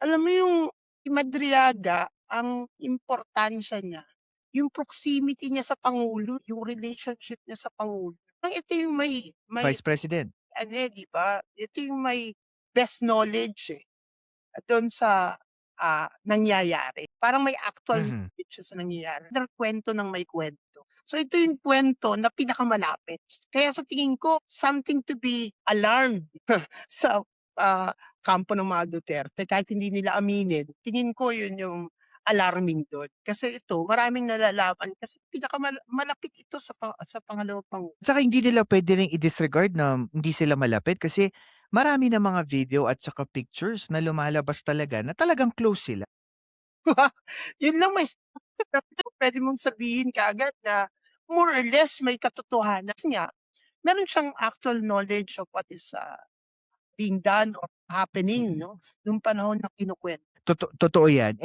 Alam mo yung si Madriaga, ang importansya niya, yung proximity niya sa pangulo, yung relationship niya sa pangulo. Ito yung may Vice President. ano, 'di ba? Ito yung may best knowledge, dun sa, nangyayari. Parang may actual Mhm. knowledge siya sa nangyayari, kuwento ng may kuwento. So ito yung kuwento na pinakamalapit. Kaya sa tingin ko, something to be alarmed sa, ah, kampo ng mga Duterte kahit hindi nila aminin. Tingin ko yun yung alarming dun. Kasi ito, maraming nalalaman kasi malapit ito sa pangalawang pangulo. Tsaka hindi nila puwede ring i-disregard na hindi sila malapit kasi marami na mga video at saka pictures na lumalabas talaga na talagang close sila. Yun lang puwede mong sabihin kaagad na more or less may katotohanan nga, meron siyang actual knowledge of what is, being done or happening 'no, nung panahon na kinukuwento. Totoo 'yan.